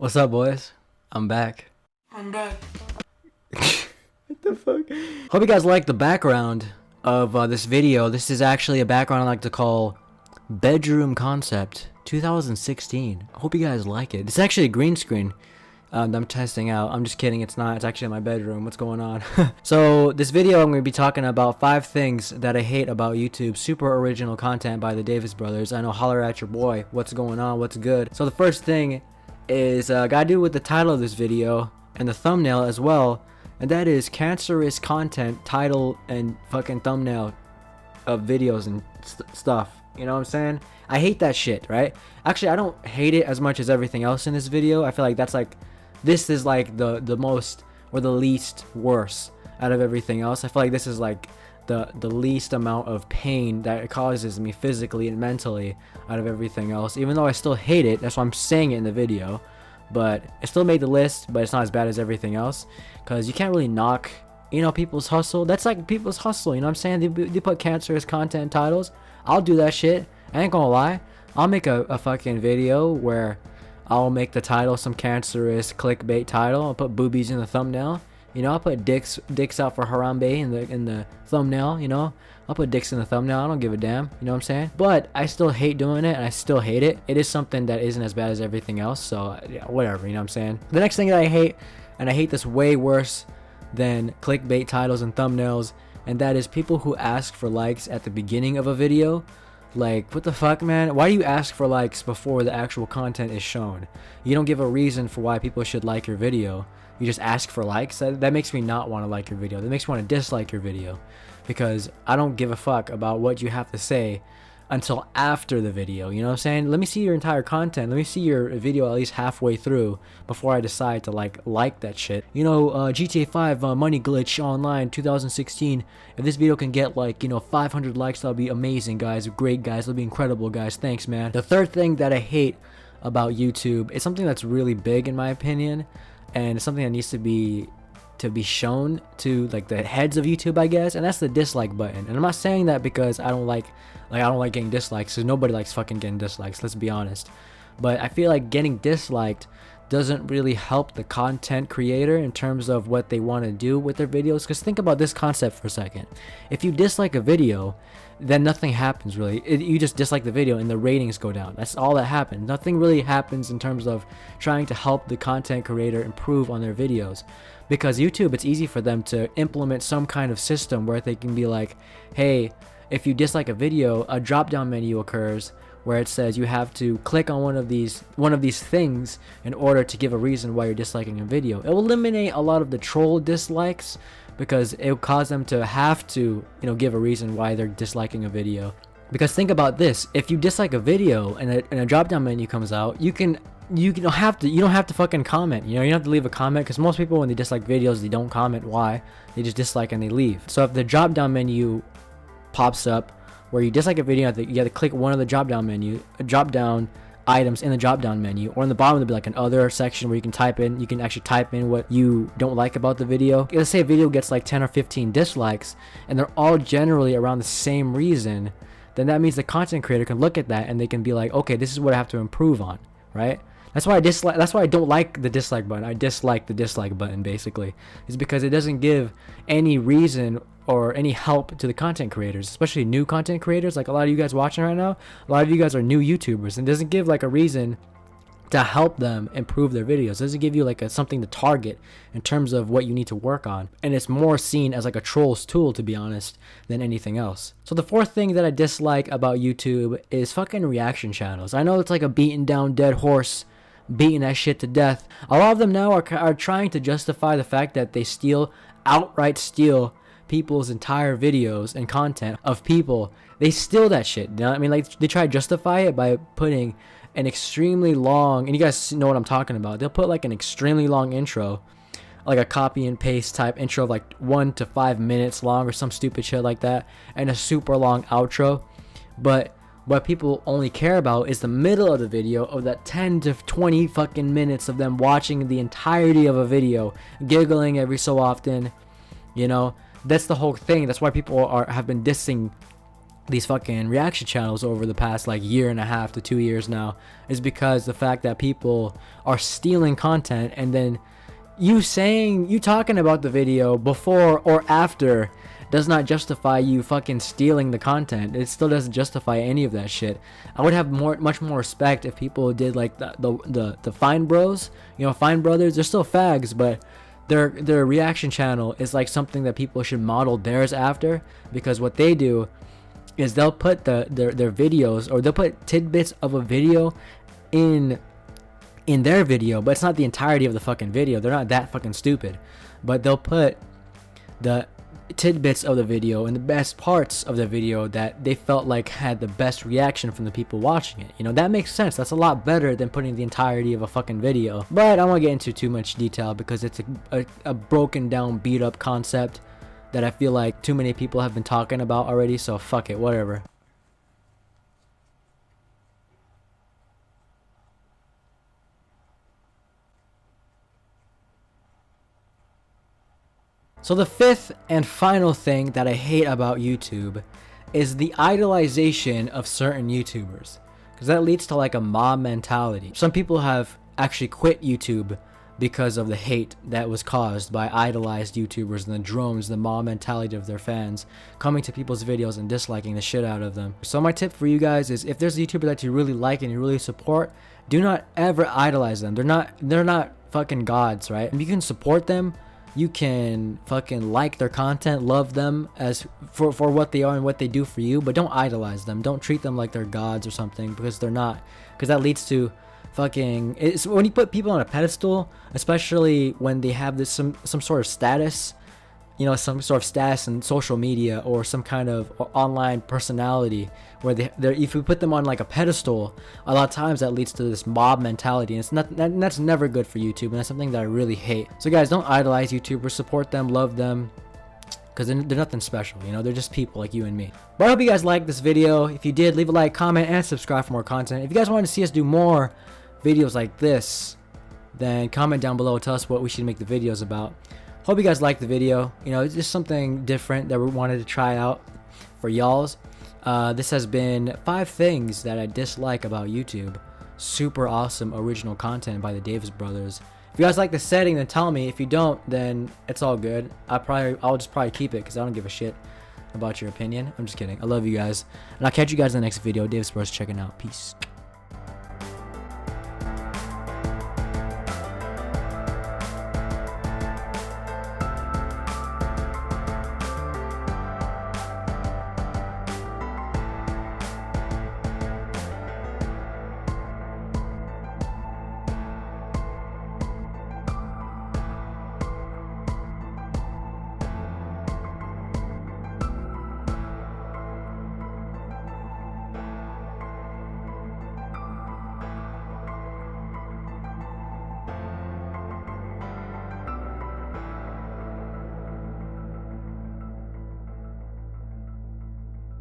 What's up, boys? I'm back. I'm back. What the fuck? Hope you guys like the background of this video. This is actually a background I like to call Bedroom Concept 2016. I hope you guys like it. It's actually a green screen I'm testing out. I'm just kidding. It's not. It's actually in my bedroom. What's going on? So this video, I'm going to be talking about 5 things that I hate about YouTube. Super original content by the Davis brothers. I know, holler at your boy. What's going on? What's good? So the first thing is got to do with the title of this video and the thumbnail as well, and that is cancerous content title and fucking thumbnail of videos and stuff. You know what I'm saying? I hate that shit, right? Actually, I don't hate it as much as everything else in this video. I feel like that's like, this is like the most or the least worse out of everything else. I feel like this is like the least amount of pain that it causes me physically and mentally out of everything else, even though I still hate it. That's why I'm saying it in the video, but it still made the list, but it's not as bad as everything else, because you can't really knock, you know, people's hustle. That's like people's hustle, you know what I'm saying? They put cancerous content titles. I'll do that shit. I ain't gonna lie. I'll make a fucking video where I'll make the title some cancerous clickbait title. I'll put boobies in the thumbnail. You know, I'll put dicks out for Harambe in the thumbnail, you know. I'll put dicks in the thumbnail. I don't give a damn, you know what I'm saying? But I still hate doing it, and I still hate it. It is something that isn't as bad as everything else, so yeah, whatever, you know what I'm saying? The next thing that I hate, and I hate this way worse than clickbait titles and thumbnails, and that is people who ask for likes at the beginning of a video. Like, what the fuck, man? Why do you ask for likes before the actual content is shown? You don't give a reason for why people should like your video. You just ask for likes. That makes me not want to like your video. That makes me want to dislike your video, because I don't give a fuck about what you have to say until after the video. You know what I'm saying? Let me see your entire content. Let me see your video at least halfway through before I decide to like that shit. You know, GTA 5 money glitch online 2016. If this video can get like, you know, 500 likes, that'll be amazing, guys. Great, guys. That'll be incredible, guys. Thanks, man. The third thing that I hate about YouTube is something that's really big in my opinion, and it's something that needs to be shown to like the heads of YouTube, I guess, and that's the dislike button. And I'm not saying that because I don't like getting dislikes, because nobody likes fucking getting dislikes, let's be honest. But I feel like getting disliked doesn't really help the content creator in terms of what they want to do with their videos. Because think about this concept for a second. If you dislike a video, then nothing happens really. You just dislike the video and the ratings go down. That's all that happens. Nothing really happens in terms of trying to help the content creator improve on their videos. Because YouTube, it's easy for them to implement some kind of system where they can be like, hey, if you dislike a video, a drop down menu occurs where it says you have to click on one of these things in order to give a reason why you're disliking a video. It will eliminate a lot of the troll dislikes, because it will cause them to have to, you know, give a reason why they're disliking a video. Because think about this: if you dislike a video and a drop down menu comes out, you don't have to fucking comment. You know, you don't have to leave a comment, because most people, when they dislike videos, they don't comment why. They just dislike and they leave. So if the drop down menu pops up where you dislike a video, you have to click one of the drop down items in the drop down menu, or in the bottom there'll be like an other section where you can actually type in what you don't like about the video. Let's say a video gets like 10 or 15 dislikes and they're all generally around the same reason, then that means the content creator can look at that and they can be like, okay, this is what I have to improve on, right? That's why I don't like the dislike button. I dislike the dislike button, basically. It's because it doesn't give any reason or any help to the content creators, especially new content creators, like a lot of you guys watching right now. A lot of you guys are new YouTubers, and it doesn't give like a reason to help them improve their videos. It doesn't give you like something to target in terms of what you need to work on. And it's more seen as like a troll's tool, to be honest, than anything else. So the fourth thing that I dislike about YouTube is fucking reaction channels. I know it's like a beaten down dead horse, beating that shit to death. A lot of them now are trying to justify the fact that they outright steal people's entire videos and content of people. They steal that shit, you know what I mean? Like, they try to justify it by putting an extremely long, and you guys know what I'm talking about, they'll put like an extremely long intro, like a copy and paste type intro of like 1 to 5 minutes long or some stupid shit like that, and a super long outro. But what people only care about is the middle of the video, of that 10 to 20 fucking minutes of them watching the entirety of a video, giggling every so often. You know, that's the whole thing. That's why people have been dissing these fucking reaction channels over the past like year and a half to 2 years now is because the fact that people are stealing content, and then you talking about the video before or after does not justify you fucking stealing the content. It still doesn't justify any of that shit. I would have much more respect if people did like the Fine Bros, you know, Fine Brothers. They're still fags, but their reaction channel is like something that people should model theirs after, because what they do is they'll put their videos, or they'll put tidbits of a video in their video, but it's not the entirety of the fucking video. They're not that fucking stupid, but they'll put the tidbits of the video and the best parts of the video that they felt like had the best reaction from the people watching it. You know, that makes sense. That's a lot better than putting the entirety of a fucking video. But I don't want to get into too much detail because it's a broken down, beat up concept that I feel like too many people have been talking about already, so fuck it, whatever. So the fifth and final thing that I hate about YouTube is the idolization of certain YouTubers, because that leads to like a mob mentality. Some people have actually quit YouTube because of the hate that was caused by idolized YouTubers and the drones, the mob mentality of their fans coming to people's videos and disliking the shit out of them. So my tip for you guys is, if there's a YouTuber that you really like and you really support, do not ever idolize them. They're not fucking gods, right? If you can support them, you can fucking like their content, love them as for what they are and what they do for you, but don't idolize them. Don't treat them like they're gods or something, because they're not. Because that leads to fucking, it's when you put people on a pedestal, especially when they have this some sort of status, you know, some sort of status in social media or some kind of online personality, where they're if you put them on like a pedestal, a lot of times that leads to this mob mentality, and that's never good for YouTube, and that's something that I really hate. So guys, don't idolize YouTubers, support them, love them, because they're nothing special, you know, they're just people like you and me. But I hope you guys liked this video. If you did, leave a like, comment, and subscribe for more content. If you guys want to see us do more videos like this, then comment down below, tell us what we should make the videos about. Hope you guys liked the video. You know, it's just something different that we wanted to try out for y'all's. This has been 5 things that I dislike about YouTube. Super awesome original content by the Davis brothers. If you guys like the setting, then tell me. If you don't, then it's all good. I'll just probably keep it, because I don't give a shit about your opinion. I'm just kidding. I love you guys, and I'll catch you guys in the next video. Davis brothers checking out. Peace.